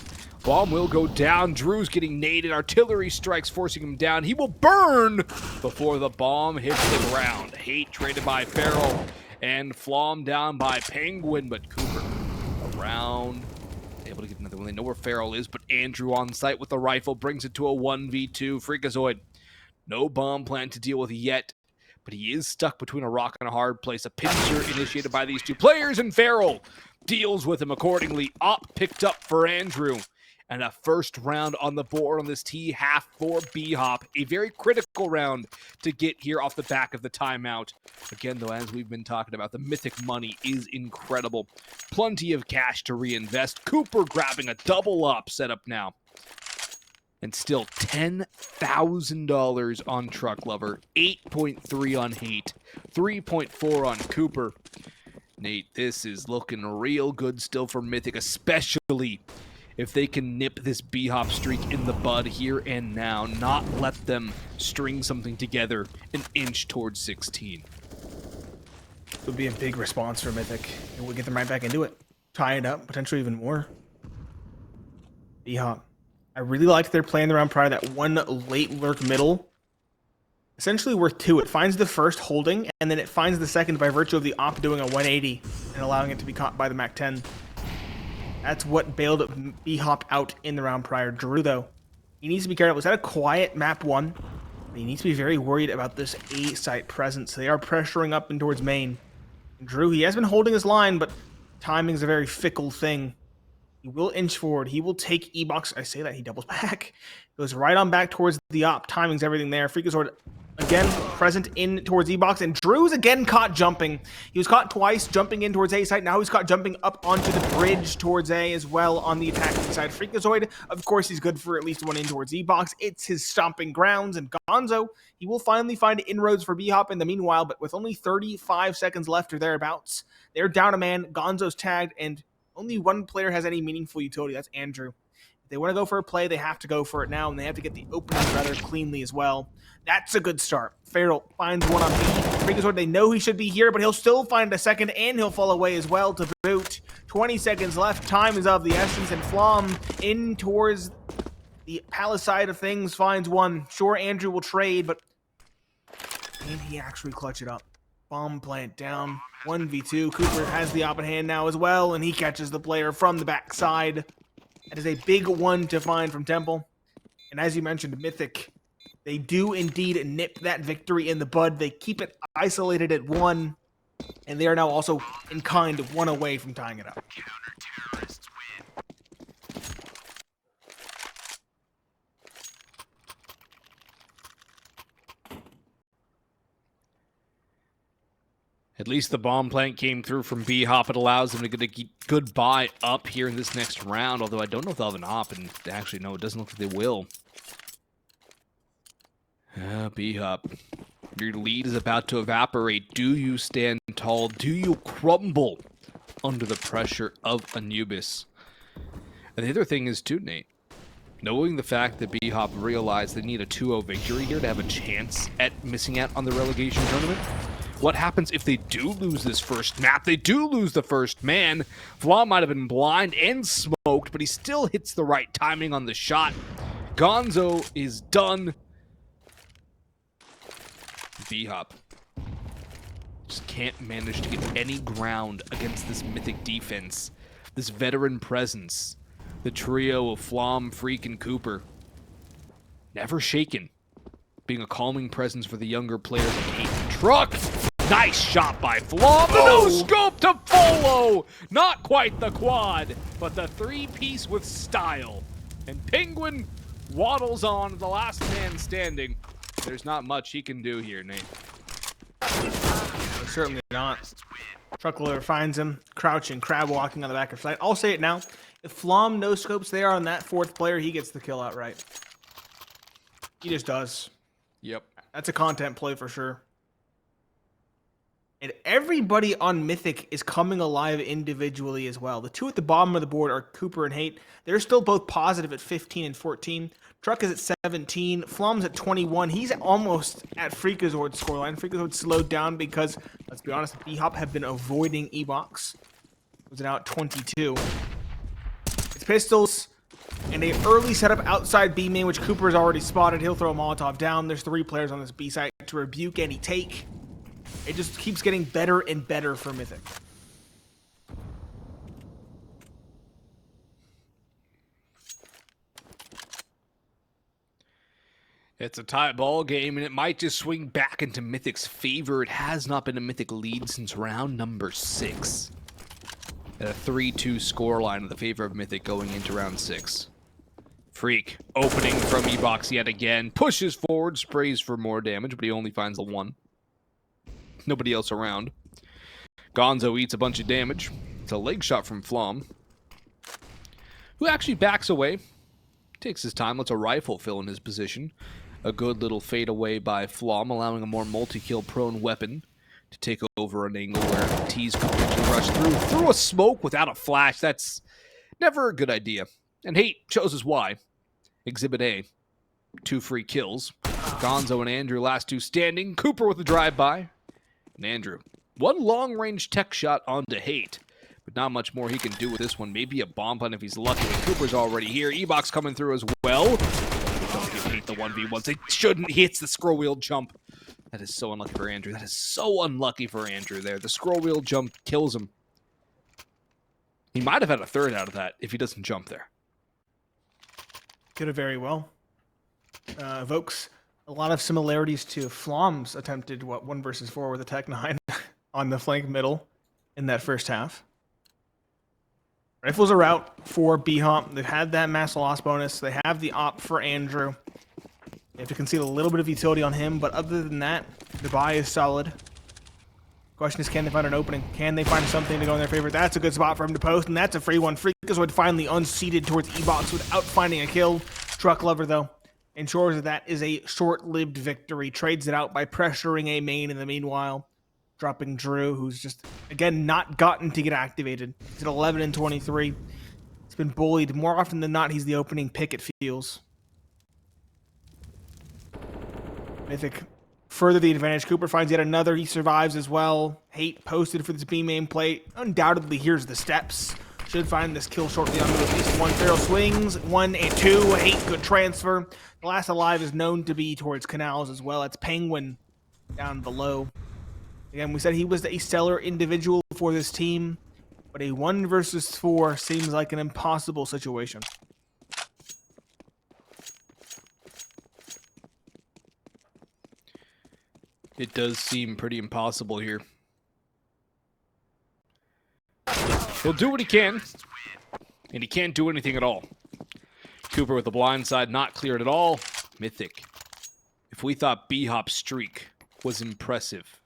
Speaker 3: Bomb will go down. Drew's getting naded. Artillery strikes forcing him down. He will burn before the bomb hits the ground. Hate traded by Feral and Flom down by Penguin, but Cooper around, able to get another one. They know where Feral is, but Andrew on site with the rifle brings it to a 1v2. Freakazoid, no bomb plan to deal with yet, but he is stuck between a rock and a hard place. A pincer initiated by these 2 players, and Feral deals with him accordingly. Op picked up for Andrew, and a first round on the board on this T half for BHOP. A very critical round to get here off the back of the timeout. Again, though, as we've been talking about, the Mythic money is incredible. Plenty of cash to reinvest. Cooper grabbing a double up setup now. And still $10,000 on Trucklover, 8.3 on Hate, 3.4 on Cooper. Nate, this is looking real good still for Mythic, especially if they can nip this BHOP streak in the bud here and now, not let them string something together an inch towards 16.
Speaker 2: It would be a big response for Mythic. It would get them right back into it. Tie it up, potentially even more. BHOP. I really liked their play in the round prior, that one late lurk middle. Essentially worth 2. It finds the first holding, and then it finds the second by virtue of the op doing a 180 and allowing it to be caught by the Mac 10. That's what bailed BHOP out in the round prior. Drew, though, he needs to be careful. Is that a quiet map 1? They need to be very worried about this A site presence. They are pressuring up and towards main. Drew, he has been holding his line, but timing is a very fickle thing. He will inch forward. He will take E-Box. I say that, he doubles back. Goes right on back towards the op. Timing's everything there. Freakazoid again present in towards E-Box. And Drew's again caught jumping. He was caught twice jumping in towards A site. Now he's caught jumping up onto the bridge towards A as well on the attacking side. Freakazoid, of course, he's good for at least one in towards E-Box. It's his stomping grounds. And Gonzo, he will finally find inroads for BHOP in the meanwhile. But with only 35 seconds left or thereabouts, they're down a man. Gonzo's tagged and only one player has any meaningful utility. That's Andrew. If they want to go for a play, they have to go for it now, and they have to get the opening rather cleanly as well. That's a good start. Feral finds one on B. Freakazoid, they know he should be here, but he'll still find a second, and he'll fall away as well to boot. 20 seconds left. Time is of the essence, and Flom in towards the palace side of things finds one. Sure, Andrew will trade, but can he actually clutch it up? Bomb plant down. 1v2. Cooper has the open hand now as well, and he catches the player from the backside. That is a big one to find from Temple. And as you mentioned, Mythic, they do indeed nip that victory in the bud. They keep it isolated at 1, and they are now also in kind of 1 away from tying it up.
Speaker 3: At least the bomb plant came through from BHOP. It allows them to get a good buy up here in this next round, although I don't know if they'll have an op, and actually, no, it doesn't look like they will. BHOP, your lead is about to evaporate. Do you stand tall? Do you crumble under the pressure of Anubis? And the other thing is, too, Nate, knowing the fact that BHOP realized they need a 2-0 victory here to have a chance at missing out on the relegation tournament, what happens if they do lose this first map? They do lose the first man. Flom might have been blind and smoked, but he still hits the right timing on the shot. Gonzo is done. BHOP just can't manage to get any ground against this Mythic defense. This veteran presence. The trio of Flom, Freak, and Cooper. Never shaken. Being a calming presence for the younger players like Hate and Truck. Nice shot by Flom. The no-scope to follow. Not quite the quad, but the 3-piece with style. And Penguin waddles on, the last man standing. There's not much he can do here, Nate.
Speaker 2: Certainly not. Truckler finds him, crouching, crab walking on the back of site. I'll say it now. If Flom no-scopes there on that 4th player, he gets the kill outright. He just does.
Speaker 3: Yep.
Speaker 2: That's a content play for sure. And everybody on Mythic is coming alive individually as well. The two at the bottom of the board are Cooper and Hate. They're still both positive at 15 and 14. Truck is at 17. Flom's at 21. He's almost at Freakazoid's scoreline. Freakazoid slowed down because, let's be honest, BHOP have been avoiding E-Box. It was now at 22. It's pistols and a early setup outside B main, which Cooper's already spotted. He'll throw a Molotov down. There's 3 players on this B site to rebuke any take. It just keeps getting better and better for Mythic.
Speaker 3: It's a tight ball game, and it might just swing back into Mythic's favor. It has not been a Mythic lead since round number 6. At a 3-2 scoreline in the favor of Mythic going into round 6. Freak opening from E-Box yet again. Pushes forward, sprays for more damage, but he only finds the 1. Nobody else around. Gonzo eats a bunch of damage. It's a leg shot from Flom, who actually backs away. Takes his time, lets a rifle fill in his position. A good little fade away by Flom, allowing a more multi-kill prone weapon to take over an angle where T's could potentially rush through a smoke without a flash. That's never a good idea. And Hate shows us why. Exhibit A. 2 free kills. Gonzo and Andrew, last 2 standing. Cooper with a drive-by. And Andrew, 1 long-range tech shot onto Hate, but not much more he can do with this one. Maybe a bomb plant if he's lucky, but Cooper's already here. E-Box coming through as well. Don't give Hate the 1v1s. They shouldn't. He hits the scroll wheel jump. That is so unlucky for Andrew. That is so unlucky for Andrew there. The scroll wheel jump kills him. He might have had a 3rd out of that if he doesn't jump there.
Speaker 2: Could have very well. Vokes A lot of similarities to Flom's attempted, 1 versus 4 with a Tech 9 on the flank middle in that first half. Rifles are out for BHOP. They've had that mass loss bonus. They have the op for Andrew. They have to concede a little bit of utility on him, but other than that, the buy is solid. Question is, can they find an opening? Can they find something to go in their favor? That's a good spot for him to post, and that's a free one. Freakazoid finally unseated towards E-Box without finding a kill. Truck Lover, though, ensures that that is a short-lived victory. Trades it out by pressuring a main in the meanwhile. Dropping Drew, who's just, again, not gotten to get activated. He's at 11 and 23. He's been bullied. More often than not, he's the opening pick, it feels. Mythic further the advantage. Cooper finds yet another. He survives as well. Hate posted for this B main plate. Undoubtedly, here's the steps. Should find this kill shortly on at least one. Feral swings, 1 and 2. Hate, good transfer. The last alive is known to be towards canals as well. It's Penguin down below. Again, we said he was a stellar individual for this team, but a 1 versus 4 seems like an impossible situation.
Speaker 3: It does seem pretty impossible here. He'll do what he can, and he can't do anything at all. Cooper with the blind side, not cleared at all. Mythic. If we thought BHOP's streak was impressive,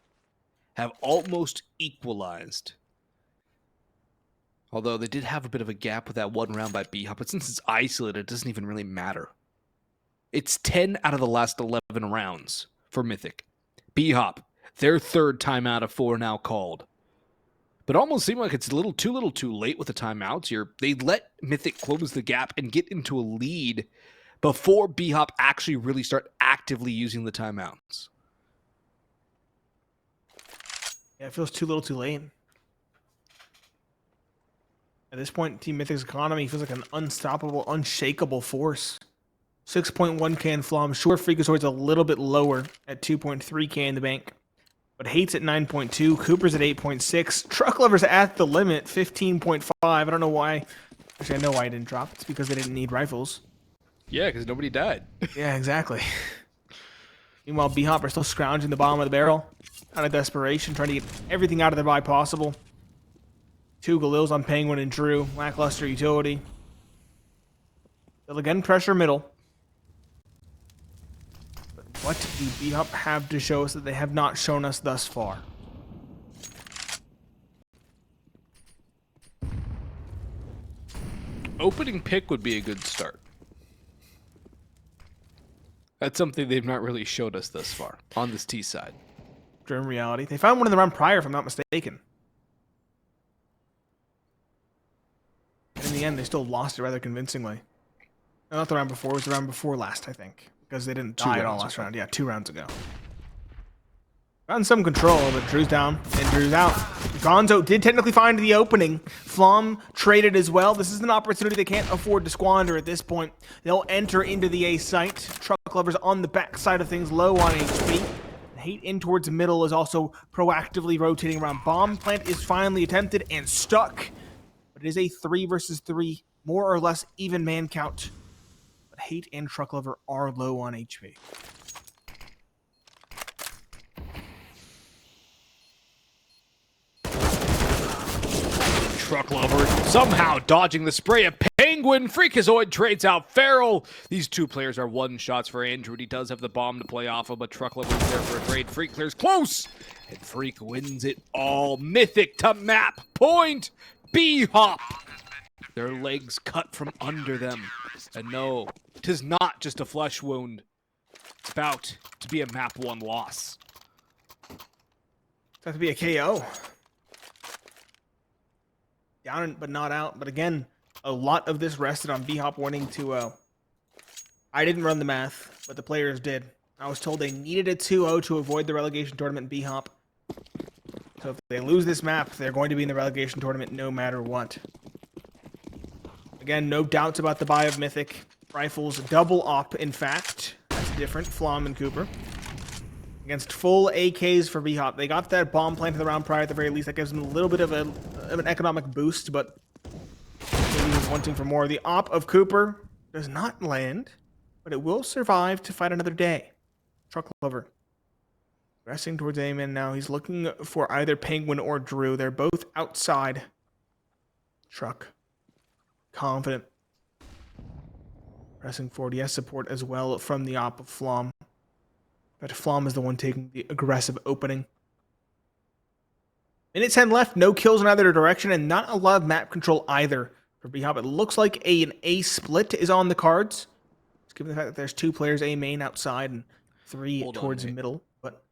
Speaker 3: have almost equalized. Although they did have a bit of a gap with that 1 round by BHOP, but since it's isolated, it doesn't even really matter. It's 10 out of the last 11 rounds for Mythic. BHOP, their 3rd timeout of 4 now called. But almost seemed like it's a little too late with the timeouts here. They let Mythic close the gap and get into a lead before BHOP actually really start actively using the timeouts.
Speaker 2: Yeah, it feels too little too late. At this point, Team Mythic's economy feels like an unstoppable, unshakable force. 6.1k in Flom. Sure, Freakazoid's a little bit lower at 2.3k in the bank. But Hate's at 9.2. Cooper's at 8.6. Truck Lover's at the limit, 15.5. I don't know why. Actually, I know why I didn't drop. It's because they didn't need rifles.
Speaker 3: Yeah, because nobody died.
Speaker 2: Yeah, exactly. Meanwhile, BHOP are still scrounging the bottom of the barrel. Out of desperation, trying to get everything out of their buy possible. 2 Galils on Penguin and Drew. Lackluster utility. They'll again pressure middle. But what do BHOP have to show us that they have not shown us thus far?
Speaker 3: Opening pick would be a good start. That's something they've not really showed us thus far on this T side.
Speaker 2: In reality, they found one in the round prior, if I'm not mistaken. In the end, they still lost it rather convincingly. No, not the round before. It was the round before last, I think, because they didn't die at all last round. Yeah, 2 rounds ago. Gotten some control, but Drew's down and Drew's out. Gonzo did technically find the opening. Flom traded as well. This is an opportunity they can't afford to squander at this point. They'll enter into the A site. Truck Lovers on the back side of things, low on HP. Hate in towards the middle is also proactively rotating around. Bomb plant is finally attempted and stuck. But it is a 3 versus 3, more or less even man count. But Hate and Truck Lover are low on HP.
Speaker 3: Truck Lover somehow dodging the spray of Penguin. Freakazoid trades out Feral. These 2 players are 1 shots for Andrew. He does have the bomb to play off of, but Truck Lover is there for a trade. Freak clears close, and Freak wins it all. Mythic to map point. BHOP. Their legs cut from under them. And no, 'tis not just a flesh wound. It's about to be a map 1 loss.
Speaker 2: It's about to be a KO. Down but not out. But again, a lot of this rested on BHOP wanting to... I didn't run the math, but the players did. I was told they needed a 2-0 to avoid the relegation tournament in BHOP. So if they lose this map, they're going to be in the relegation tournament no matter what. Again, no doubts about the buy of Mythic. Rifles, double op, in fact. That's different. Flom and Cooper. Against full AKs for BHOP. They got that bomb plant in the round prior at the very least. That gives them a little bit of an economic boost, but maybe he's wanting for more. The op of Cooper does not land, but it will survive to fight another day. Truck Lover. Pressing towards Amen now. He's looking for either Penguin or Drew. They're both outside. Truck. Confident. Pressing forward. He has support as well from the op of Flom. But Flom is the one taking the aggressive opening. Minute 10 left. No kills in either direction and not a lot of map control either for BHOP. It looks like an A split is on the cards. Just given the fact that there's 2 players, A main outside and 3 towards the middle. But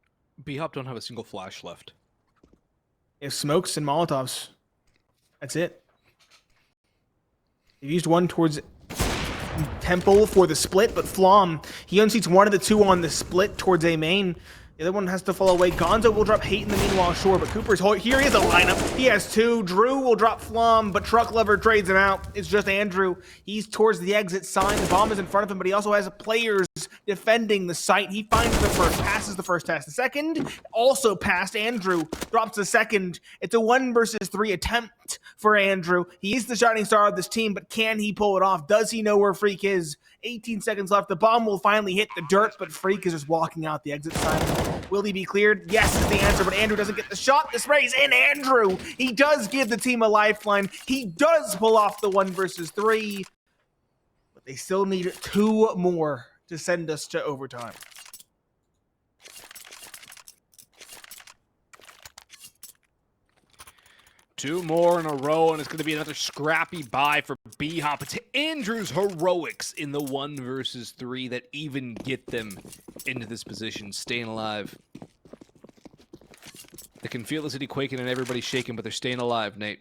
Speaker 3: BHOP don't have a single flash left.
Speaker 2: if smokes and Molotovs, that's it. They've used one towards Temple for the split, but Flom, he unseats one of the 2 on the split towards A main. The other one has to fall away. Gonzo will drop Hate in the meanwhile, sure, but Cooper's here. He has a lineup. He has 2. Drew will drop Flom, but Truck Lover trades him out. It's just Andrew. He's towards the exit sign. The bomb is in front of him, but he also has players defending the site. He finds the first, passes the first test. The second, also passed. Andrew drops the second. It's a 1 versus 3 attempt for Andrew. He is the shining star of this team, but can he pull it off? Does he know where Freak is? 18 seconds left. The bomb will finally hit the dirt, but Freak is just walking out the exit sign. Will he be cleared? Yes is the answer, but Andrew doesn't get the shot. The spray's in Andrew. He does give the team a lifeline. He does pull off the 1 versus 3, but they still need 2 more to send us to overtime.
Speaker 3: Two more in a row, and it's going to be another scrappy buy for BHOP. It's Andrew's heroics in the 1 versus 3 that even get them into this position, staying alive. They can feel the city quaking and everybody shaking, but they're staying alive, Nate.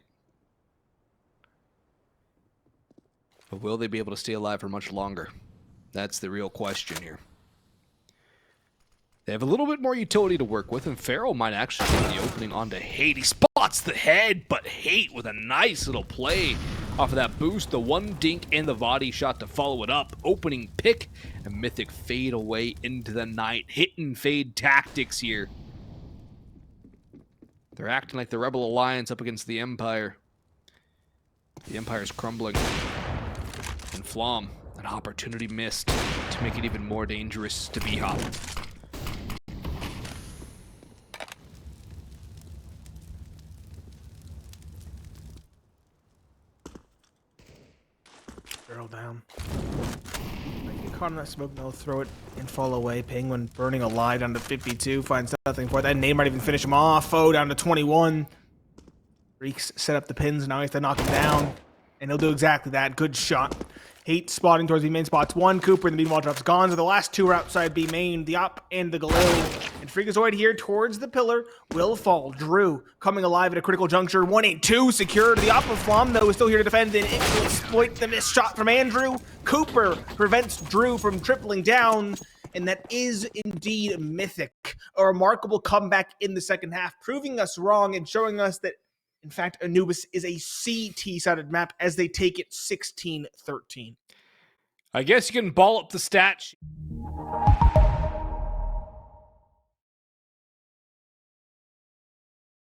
Speaker 3: But will they be able to stay alive for much longer? That's the real question here. They have a little bit more utility to work with, and Pharaoh might actually get the opening onto Hate. He spots the head, but Hate with a nice little play off of that boost. The 1 dink and the body shot to follow it up. Opening pick, and Mythic fade away into the night. Hit and fade tactics here. They're acting like the Rebel Alliance up against the Empire. The Empire's crumbling. And Flom, an opportunity missed to make it even more dangerous to BHOP.
Speaker 2: Barrel down. Might get caught in that smoke, they'll throw it and fall away. Penguin burning alive down to 52, finds nothing for it. That nade might even finish him off. Oh, down to 21. Freaks set up the pins, now he has to knock him down. And he'll do exactly that. Good shot. Hate spotting towards B main spots 1. Cooper in the meanwhile drops Gonzo. The last 2 are outside B main. The op and the Galil. And Freakazoid here towards the pillar will fall. Drew coming alive at a critical juncture. 182 secured. The op of Flom though is still here to defend, and it will exploit the missed shot from Andrew. Cooper prevents Drew from tripling down. And that is indeed Mythic. A remarkable comeback in the second half, proving us wrong and showing us that in fact, Anubis is a CT-sided map as they take it 16-13.
Speaker 3: I guess you can ball up the stat sheet.